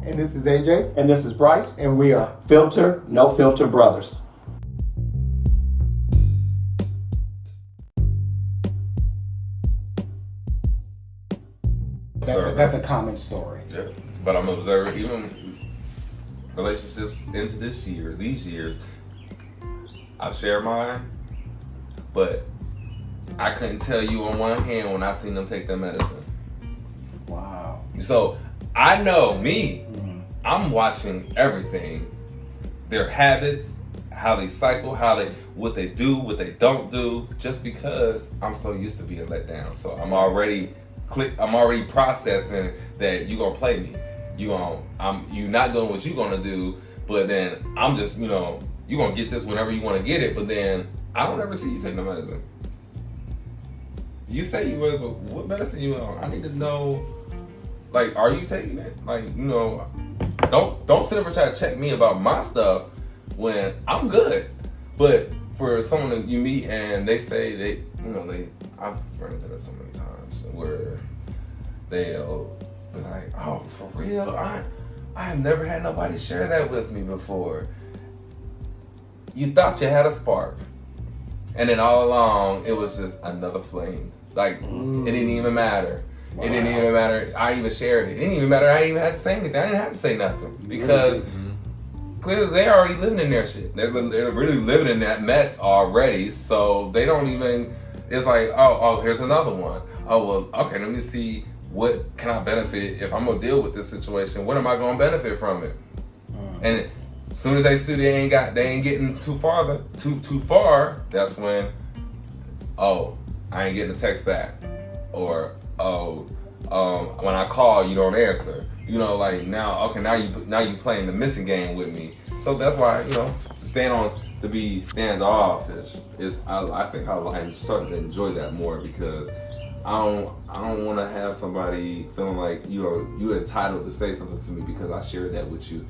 And this is AJ. And this is Bryce. And we are Filter, No Filter Brothers. That's a common story. Yeah, but I'm observing even relationships into these years. I've shared mine, but I couldn't tell you on one hand when I seen them take their medicine. Wow. So I know me. I'm watching everything, their habits, how they cycle, what they do, what they don't do, just because I'm so used to being let down. So I'm already processing that you gonna play me. You not doing what you gonna do, but then I'm just, you gonna get this whenever you wanna get it, but then I don't ever see you take the medicine. You say you was, but what medicine you on? I need to know, like, are you taking it? Like, don't sit up and try to check me about my stuff when I'm good. But for someone that you meet and they say I've run into that so many times where they'll be like, oh, for real? I have never had nobody share that with me before. You thought you had a spark, and then all along it was just another flame. Like, it didn't even matter. Wow. It didn't even matter. I even shared it. It didn't even matter. I didn't even have to say anything. I didn't have to say nothing because clearly they already living in their shit. They're really living in that mess already. So they don't even. It's like, oh, here's another one. Oh, well, okay. Let me see what can I benefit if I'm gonna deal with this situation. What am I gonna benefit from it? And as soon as they see they ain't getting too far. That's when, oh, I ain't getting a text back, or when I call, you don't answer. Now you playing the missing game with me. So that's why, to be standoffish is I think I'm starting to enjoy that more because I don't want to have somebody feeling like you're entitled to say something to me because I shared that with you.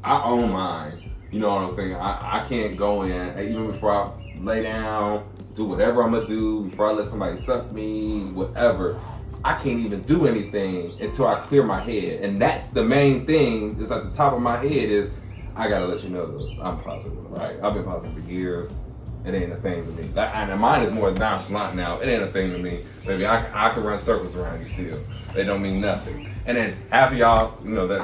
I own mine. You know what I'm saying? I can't go in even before I lay down, do whatever I'm gonna do, before I let somebody suck me, whatever. I can't even do anything until I clear my head. And that's the main thing is at the top of my head is I gotta let you know that I'm positive, right? I've been positive for years. It ain't a thing to me. And mine is more nonchalant now. It ain't a thing to me. Maybe I can run circles around you still. They don't mean nothing. And then half of y'all,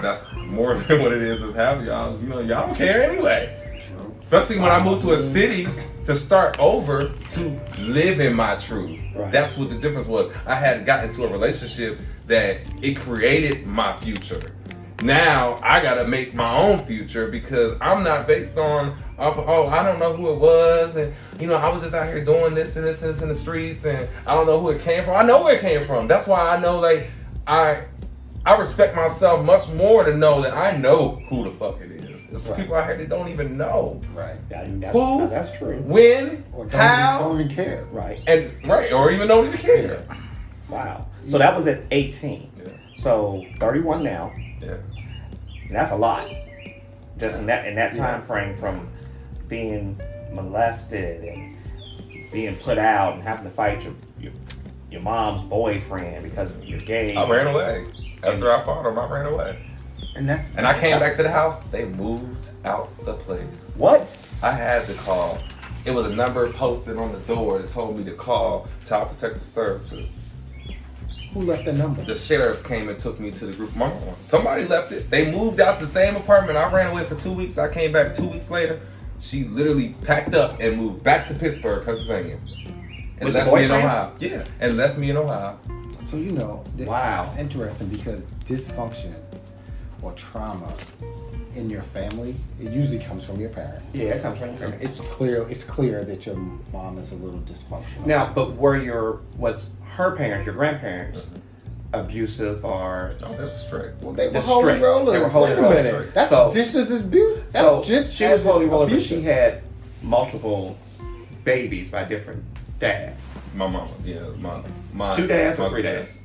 that's more than what it is half of y'all, y'all don't care anyway. True. Especially when I moved to a city to start over to live in my truth. Right. That's what the difference was. I had gotten into a relationship that it created my future. Now I gotta make my own future because I'm not based off of, I don't know who it was, and I was just out here doing this and this and this in the streets, and I don't know who it came from. I know where it came from. That's why I know, like, I respect myself much more to know that I know who the fuck it is. There's people out here that don't even know. Right. Who? That's true. When? Or how? Don't even care. Right. Or even don't even care. Yeah. Wow. So that was at 18. Yeah. So 31 now. Yeah. And that's a lot. Just in that time frame from being molested and being put out and having to fight your mom's boyfriend because you're gay. I ran away. After I fought him, I ran away. And I came back to the house. They moved out the place. What? I had to call. It was a number posted on the door that told me to call Child Protective Services. Who left the number? The sheriffs came and took me to the group. Somebody left it. They moved out the same apartment. I ran away for 2 weeks. I came back 2 weeks later. She literally packed up and moved back to Pittsburgh, Pennsylvania. And left me in Ohio. Yeah, and left me in Ohio. So wow, it's interesting because dysfunction or trauma in your family, it usually comes from your parents. Yeah, it comes from your parents. It's clear that your mom is a little dysfunctional. Now, but was her parents, your grandparents, abusive or? Oh, they were strict. Well, they were holy rollers. They were holy rollers. That's just as abuse. She was holy roller, but she had multiple babies by different dads. My mama, my 2 dads or 3 dads?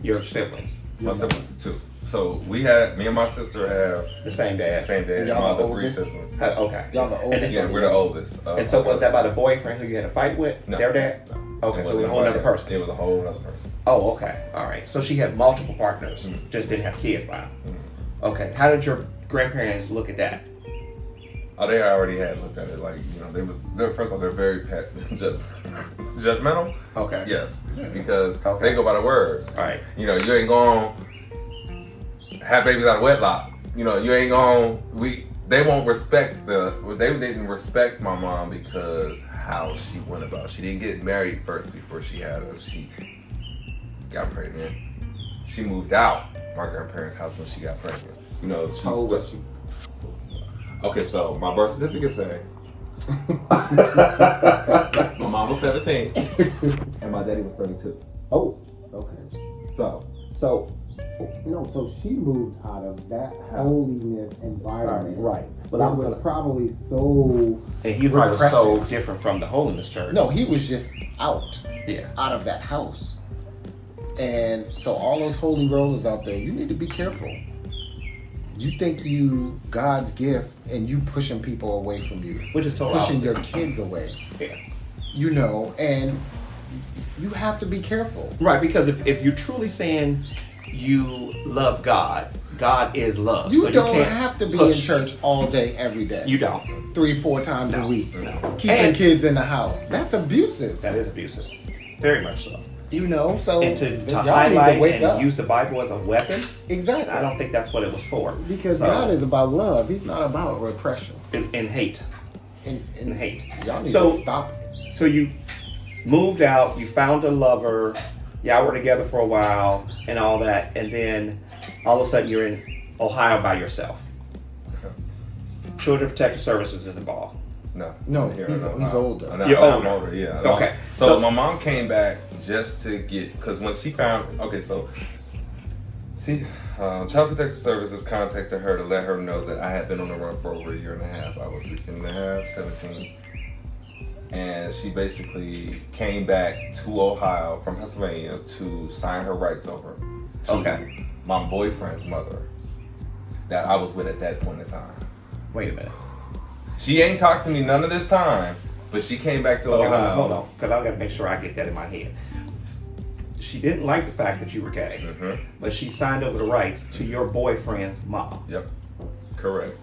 Your siblings. My siblings, 2. So me and my sister have the same dad. And my other 3 siblings. Okay. Y'all the oldest? Yeah, we're the oldest. And so was that about a boyfriend who you had a fight with? No. Their dad? No. Okay, so it was a whole other person. It was a whole other person. Oh, okay. All right. So she had multiple partners, just didn't have kids by her. Okay. How did your grandparents look at that? Oh, they already had looked at it like, first of all, they're very judgmental. Okay. Yes, because they go by the word. All right. You ain't gonna have babies out of wedlock. You ain't gonna, they won't respect they didn't respect my mom because how she went about. She didn't get married first before she had us. She got pregnant. She moved out my grandparents' house when she got pregnant. How old was she? Okay, so my birth certificate say my mom was 17 and my daddy was 32. Oh, okay. So So she moved out of that holiness environment. Right. But it was probably so. And he probably was so repressive. different from the holiness church. No, he was just out Yeah. of that house. And so all those holy rollers out there, you need to be careful. You think you God's gift and you pushing people away from you. Which is totally pushing opposite. your kids away. Yeah. And you have to be careful. Right, because if you're truly saying you love God, God is love. You So don't can't have to be push. in church all day, every day. You don't. 3-4 times a week. No. Keeping And- kids in the house. That's abusive. That is abusive. Very much so. So And to y'all need highlight to wake and up. use the Bible as a weapon, Exactly. I don't think that's what it was for. Because So, God is about love. He's not about repression. and hate. And hate. Y'all need So- to stop it. So you moved out, you found a lover, y'all were together for a while and all that, and then all of a sudden you're in Ohio by yourself. Children Protective Services is involved. No, he's older. No, You're I'm older. older, yeah. Okay. So So- my mom came back just to get, because when she found, Child Protective Services contacted her to let her know that I had been on the run for over a year and a half. I was 16 and a half, 17. And she basically came back to Ohio from Pennsylvania to sign her rights over to my boyfriend's mother that I was with at that point in time. Wait a minute. She ain't talked to me none of this time, but she came back to Ohio. Hold on, because I got to make sure I get that in my head. She didn't like the fact that you were gay, but she signed over the rights to your boyfriend's mom. Yep, correct.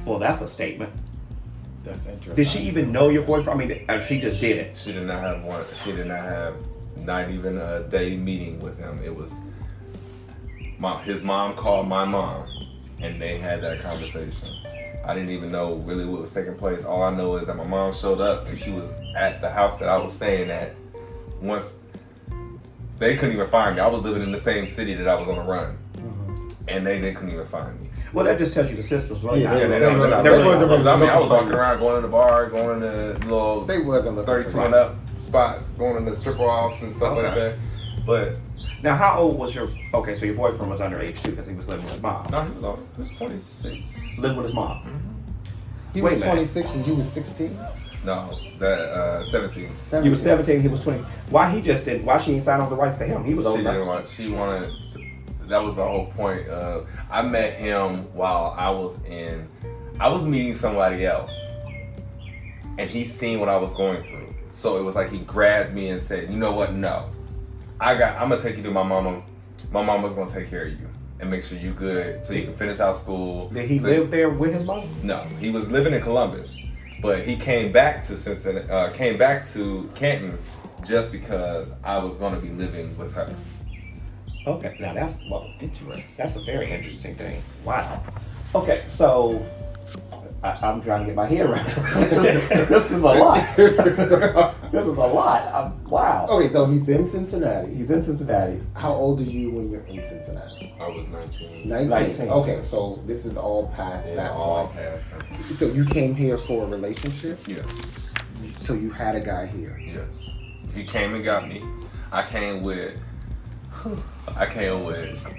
Well, that's a statement. That's interesting. Did she even know your boyfriend? I mean, she just did it. She did not have one. She did not have not even a day meeting with him. It was his mom called my mom, and they had that conversation. I didn't even know really what was taking place. All I know is that my mom showed up, and she was at the house that I was staying at. Once they couldn't even find me, I was living in the same city that I was on the run, and they couldn't even find me. Well, that just tells you the systems really. Yeah, not- they They wasn't really- really I mean, I was looking for walking you. around, going to the bar, going to little They wasn't looking 32 for and you. up spots, going in the stripper offs and stuff like Okay. that. But Now, how old was your? Okay, so your boyfriend was underage too because he was living with his mom. no, he was 26. Lived with his mom. He Wait was a minute. 26 and you was 16? No, that 17. You was 17. He was 20. Why he just didn't? Why she didn't sign over the rights to him? He was old She didn't enough. want. She wanted. That was the whole point. I met him while I was meeting somebody else, and he seen what I was going through. So it was like he grabbed me and said, "You know what? No, I'm gonna take you to my mama. My mama's gonna take care of you and make sure you good, so you can finish out school." Did he So- live there with his mom? No, he was living in Columbus, but he came back to Cincinnati, came back to Canton, just because I was gonna be living with her. Okay, now that's Interesting. that's a very interesting thing. Wow. Okay, so I'm trying to get my head around. This is a lot. This is a lot. Wow. Okay, so he's in Cincinnati. He's in Cincinnati. How old are you when you're in Cincinnati? I was 19. 19. Okay, so this is all past Yeah, that all point. past that. So you came here for a relationship? Yeah. So you had a guy here. Yes. He came and got me. I came with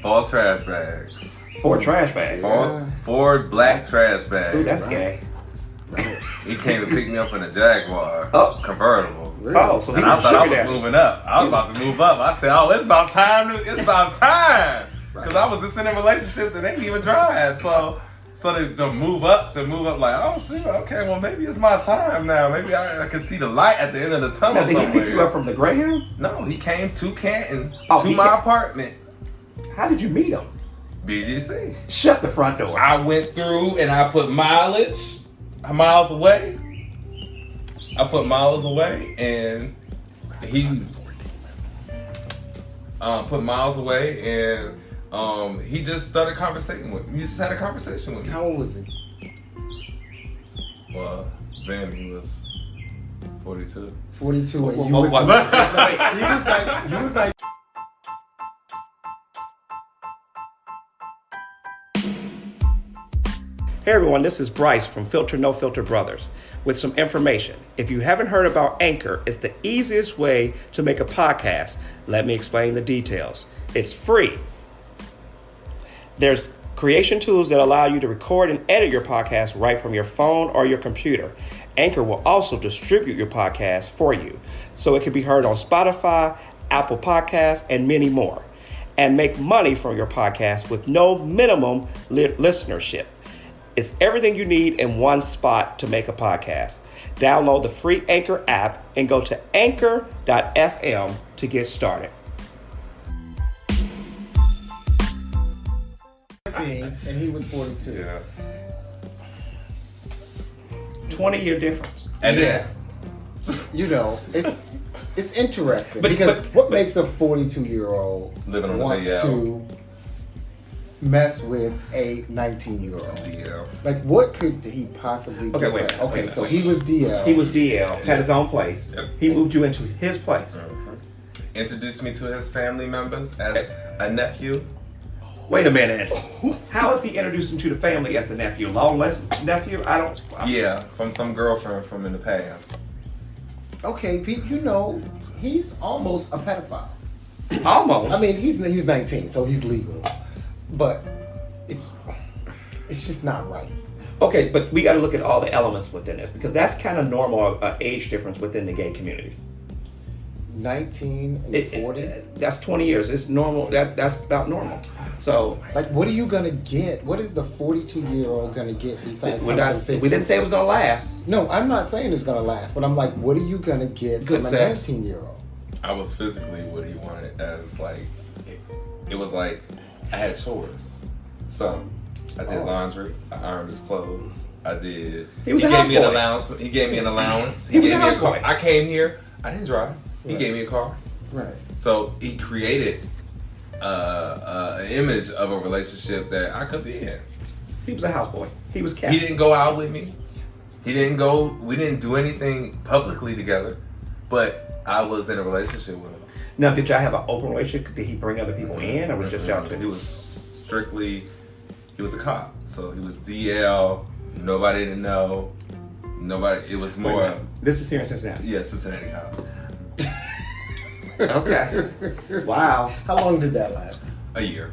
4 trash bags. 4 trash bags. Yeah. Four black trash bags. Ooh, that's gay. He came to pick me up in a Jaguar convertible. Really? Oh, so he And I was thought I sugar was daddy. moving up. I was about to move up. I said, "Oh, it's about time. It's about time." Because I was just in a relationship that they didn't even drive. So to move up, like, oh shoot, okay, well maybe it's my time now. Maybe I can see the light at the end of the tunnel. Now, did he pick you up from the Greyhound? No, he came to Canton Oh, to he my came- apartment. How did you meet him? BGC. Shut the front door. I went through and I put miles away. I put miles away, and he put miles away, and he just started conversating with me. He just had a conversation with me. How old was he? Well, then he was 42. 42. And you Whoa, was, whoa, he was like. Hey everyone, this is Bryce from Filter No Filter Brothers with some information. If you haven't heard about Anchor, it's the easiest way to make a podcast. Let me explain the details. It's free. There's creation tools that allow you to record and edit your podcast right from your phone or your computer. Anchor will also distribute your podcast for you, so it can be heard on Spotify, Apple Podcasts, and many more. And make money from your podcast with no minimum listenership. It's everything you need in one spot to make a podcast. Download the free Anchor app and go to anchor.fm to get started. And he was 42. Yeah. 20-year difference. And then, You know, it's interesting But- because but- what makes a 42-year-old Living on the want DL. to mess with a 19-year-old? DL. Like, what could he possibly Okay, do? wait, for- okay, wait, so wait. he was DL. He was DL, had his own place. Yep. He moved you into his place. Introduced me to his family members as a nephew. Wait a minute. How is he introducing to the family as the nephew? Long nephew? Yeah, from some girlfriend from in the past. Okay, Pete, you know, he's almost a pedophile. Almost. I mean, he was 19, so he's legal. But it's just not right. Okay, but we got to look at all the elements within it because that's kind of normal age difference within the gay community. 19 and 40? That's 20 years. It's normal. That's about normal. So Like, what are you going to get? What is the 42-year-old going to get besides we something physical? didn't say it was going to last. No, I'm not saying it's going to last, but I'm like, what are you going to get Good from sex. a 19-year-old? I was physically what he wanted as like, it was like I had chores. So I did laundry, I ironed his clothes, I did. He was a gave me an houseboy. allowance. He gave me an allowance. He was gave a me a car. houseboy. I came here. I didn't drive. He Right. gave me a car. Right. So he created an image of a relationship that I could be in. He was a houseboy. He was cat. He didn't go out with me. We didn't do anything publicly together, but I was in a relationship with him. Now, did y'all have an open relationship? Did he bring other people in, or was just y'all two? He was a cop. So he was DL, nobody to know. Nobody, it was Wait a more, minute. This is here in Cincinnati. yeah, Cincinnati cop. Okay. Wow. How long did that last? A year.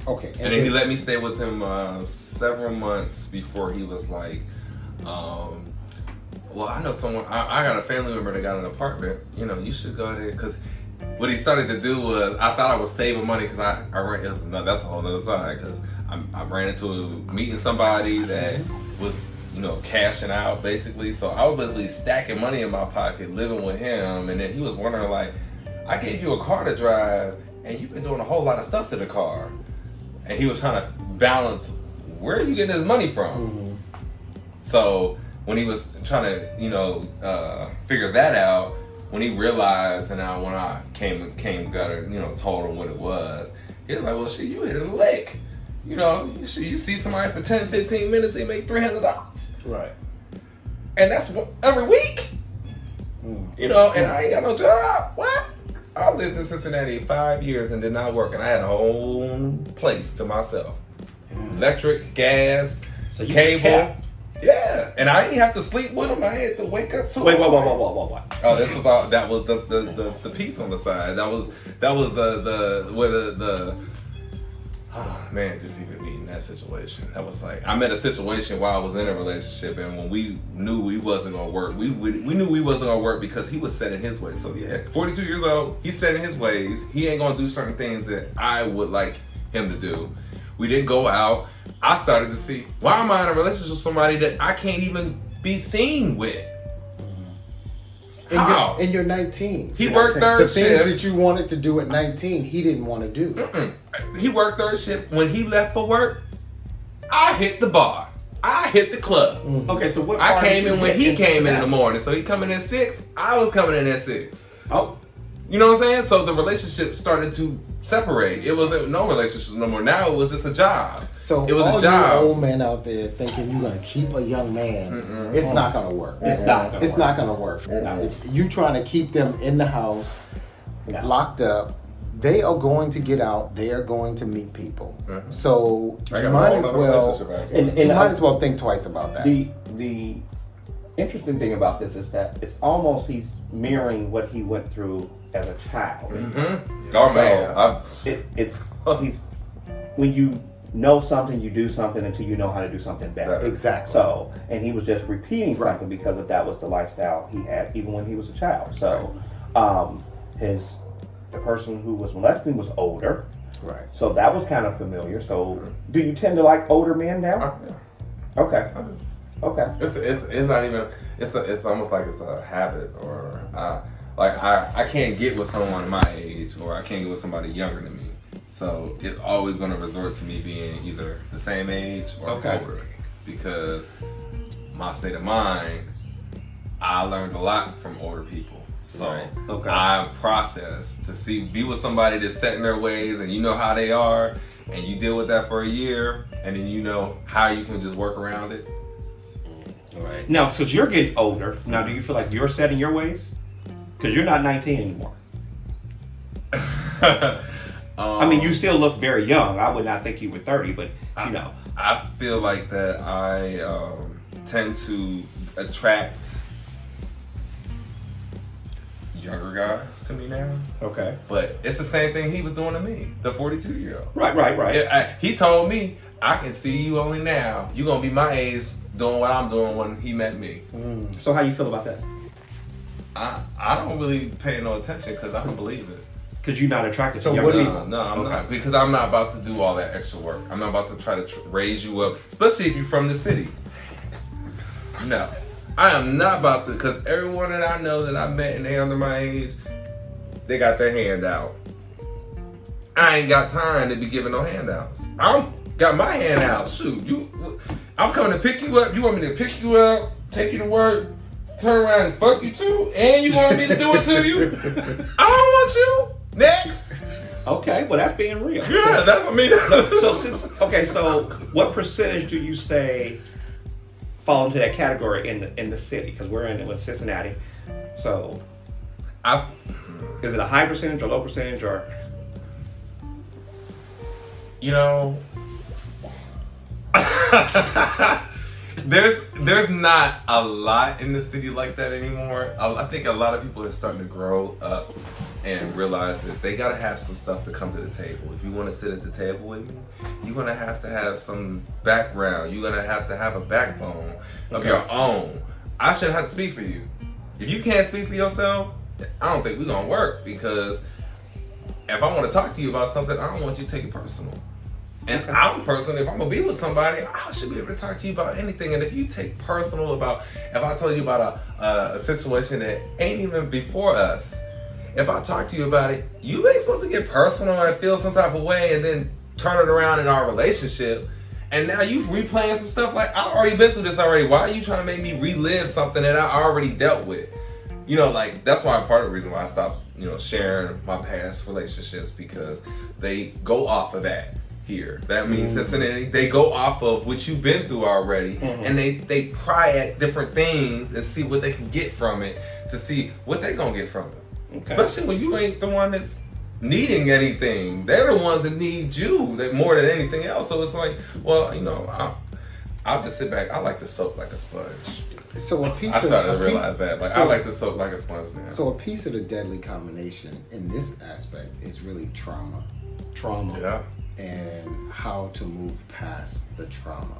Okay. And then he let me stay with him several months before he was like, well, I know someone, I got a family member that got an apartment, you should go there. Because what he started to do was, I thought I was saving money because that's a whole other side. Because I ran into meeting somebody that was, cashing out basically. So I was basically stacking money in my pocket, living with him. And then he was wondering like, I gave you a car to drive and you've been doing a whole lot of stuff to the car. And he was trying to balance, where are you getting this money from? Mm-hmm. So when he was trying to, figure that out, when he realized, and when I came, got her, told him what it was, he was like, well, shit, you hit a lick. You see somebody for 10, 15 minutes, they make $300. Right. And that's every week. And I ain't got no job. What? I lived in Cincinnati 5 years and did not work, and I had a whole place to myself. Electric, gas, So you cable. kept- Yeah, and I didn't have to sleep with him. I had to wake up to Wait, him. whoa. Oh, this was all. That was the piece on the side. That was the where the. Oh man, just even being in that situation. That was like, I met a situation while I was in a relationship, and when we knew we wasn't gonna work, we knew we wasn't gonna work because he was set in his ways. So yeah, 42 years old, he's set in his ways. He ain't gonna do certain things that I would like him to do. We didn't go out. I started to see, why am I in a relationship with somebody that I can't even be seen with? How? And you're 19. He worked the third things shift. that you wanted to do at 19, he didn't want to do. He worked third shift. When he left for work, I hit the bar. I hit the club. Okay, so what? I came in when he came in the morning. So he coming in at 6. I was coming in at 6. Oh. You know what I'm saying? So the relationship started to separate. It wasn't no relationship no more. Now it was just a job. So it was all a job. you old men out there thinking you're gonna keep a young man, it's not gonna work. It's not gonna work. Not gonna work. If you trying to keep them in the house, locked up, they are going to get out. They are going to meet people. So I you got might a as whole nother well, relationship after. you might as well think twice about that. The interesting thing about this is that it's almost he's mirroring what he went through as a child. Oh man, It's he's when you know something, you do something until you know how to do something better. Exactly. So, and he was just repeating something because of that was the lifestyle he had even when he was a child. So, the person who was molesting was older. Right. So that was kind of familiar. So, do you tend to like older men now? Okay. Okay. It's not even. It's almost like it's a habit, or like I can't get with someone my age, or I can't get with somebody younger than me. So it's always going to resort to me being either the same age or older, because my state of mind, I learned a lot from older people. So I process to be with somebody that's set in their ways, and you know how they are, and you deal with that for a year, and then you know how you can just work around it. Right. Now, since you're getting older, now do you feel like you're set in your ways? Because you're not 19 anymore. I mean, you still look very young. I would not think you were 30, but you know. I feel like that I tend to attract younger guys to me now. Okay. But it's the same thing he was doing to me, the 42-year-old. Right. He told me, I can see you only now. You're going to be my age doing what I'm doing when he met me. So how you feel about that? I don't really pay no attention because I don't believe it. Because you're not attracted So to what young do you- people. No, I'm not. Because I'm not about to do all that extra work. I'm not about to try to raise you up, especially if you're from the city. No. I am not about to, because everyone that I know that I met and they under my age, they got their hand out. I ain't got time to be giving no handouts. I'm got my hand out. Shoot, I'm coming to pick you up. You want me to pick you up, take you to work, turn around and fuck you too, and you want me to do it to you? I don't want you. Next. Okay, well that's being real. Yeah, that's what I mean. So what percentage do you say fall into that category in the city? Because we're in Cincinnati. So is it a high percentage or low percentage or? You know, there's not a lot in the city like that anymore. I think a lot of people are starting to grow up and realize that they gotta have some stuff to come to the table. If you want to sit at the table with me, you're gonna have some background. You're gonna have a backbone of your own. I shouldn't have to speak for you. If you can't speak for yourself, I don't think we're gonna work, because if I want to talk to you about something, I don't want you to take it personal. And I'm personally, if I'm gonna be with somebody, I should be able to talk to you about anything. And if you take personal about, if I told you about a situation that ain't even before us, if I talk to you about it, you ain't supposed to get personal and feel some type of way and then turn it around in our relationship. And now you replaying some stuff like, I've already been through this already. Why are you trying to make me relive something that I already dealt with? You know, like, that's why part of the reason why I stopped, sharing my past relationships, because they go off of that here. That means Cincinnati, they go off of what you've been through already, and they pry at different things and see what they can get from it to see what they gonna get from it. Okay. Especially when you ain't the one that's needing anything. They're the ones that need you more than anything else. So it's like, well, I'll just sit back. I like to soak like a sponge. So I started to realize that. I like to soak like a sponge now. So a piece of the deadly combination in this aspect is really trauma. Yeah. And how to move past the trauma.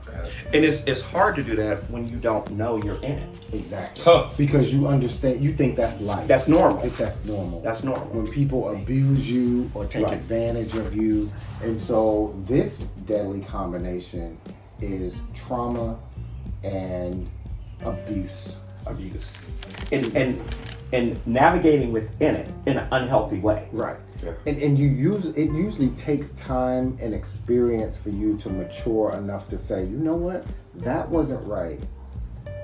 And it's hard to do that when you don't know you're in it. Exactly. Because you understand, you think that's life. That's normal. I think that's normal. That's normal. When people abuse you or take advantage of you. And so this deadly combination is trauma and abuse. And and navigating within it in an unhealthy way. Right. Yeah. And it usually takes time and experience for you to mature enough to say, you know what, that wasn't right.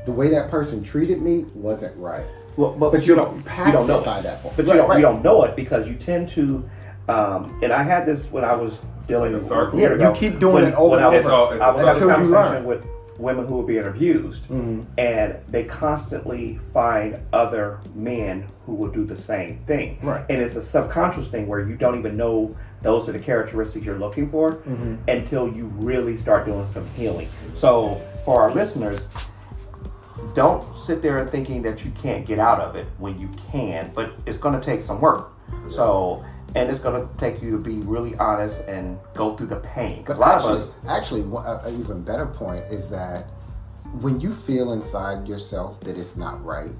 The way that person treated me wasn't right. Well, but you you don't know it by that point. But Right, you don't know it because you tend to, and I had this when I was dealing with circle. Yeah, you keep doing it over and over. It's I was having until a you conversation learn. with women who were being abused, and they constantly find other men who will do the same thing. Right. And it's a subconscious thing where you don't even know those are the characteristics you're looking for until you really start doing some healing. So for our listeners, don't sit there and thinking that you can't get out of it when you can, but it's going to take some work. So, and it's going to take you to be really honest and go through the pain. Because a lot of us, Actually, an even better point is that when you feel inside yourself that it's not right,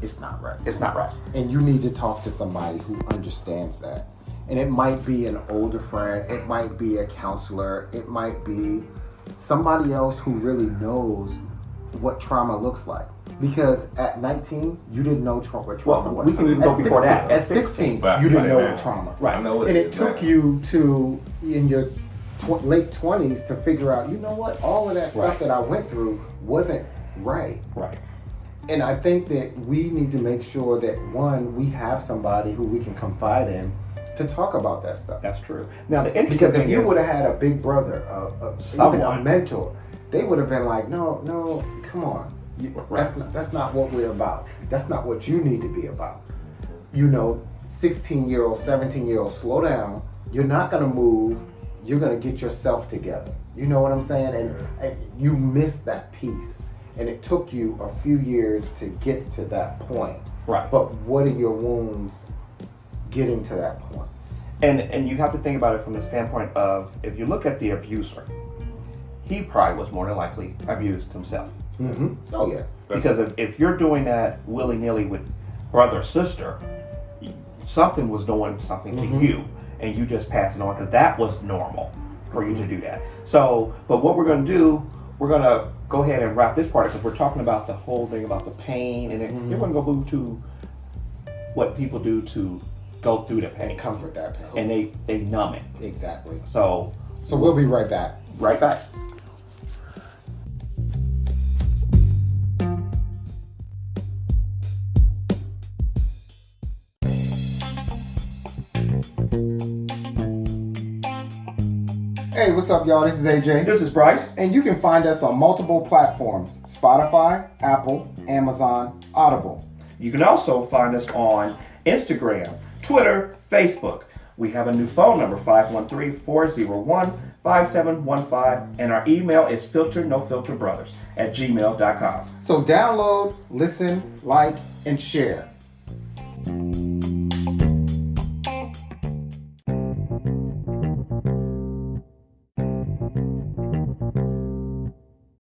it's not right. it's not right. And you need to talk to somebody who understands that. And it might be an older friend, it might be a counselor, it might be somebody else who really knows what trauma looks like. Because at 19, you didn't know what trauma was. We can even go before that. At 16, Right, you didn't right, know right. what trauma. Right. I know what And it it is, took man. you to, in your late 20s, to figure out, you know what, all of that stuff Right. that I went through wasn't right. Right. And I think that we need to make sure that, one, we have somebody who we can confide in to talk about that stuff. That's true. Now, the interesting Because if thing you is, would have had a big brother, even a Someone. mentor, they would have been like, no, come on. Right. That's not what we're about. That's not what you need to be about. 16-year-old, 17-year-old, slow down. You're not going to move. You're going to get yourself together. You know what I'm saying? And you missed that piece. And it took you a few years to get to that point. Right. But what are your wounds getting to that point? and you have to think about it from the standpoint of, if you look at the abuser, he probably was more than likely abused himself. Mm-hmm. Oh, yeah. Because if you're doing that willy-nilly with brother or sister, something was doing something to you, and you just pass it on because that was normal for you to do that. So, but what we're going to do, we're going to go ahead and wrap this part because we're talking about the whole thing about the pain, and then we're going to go move to what people do to go through the pain. And comfort that pain. And they numb it. Exactly. So we'll be right back. right back. Hey, what's up, y'all? This is AJ. This is Bryce. And you can find us on multiple platforms: Spotify, Apple, Amazon, Audible. You can also find us on Instagram, Twitter, Facebook. We have a new phone number, 513-401-5715, and our email is filternofilterbrothers@gmail.com. So download, listen, like, and share.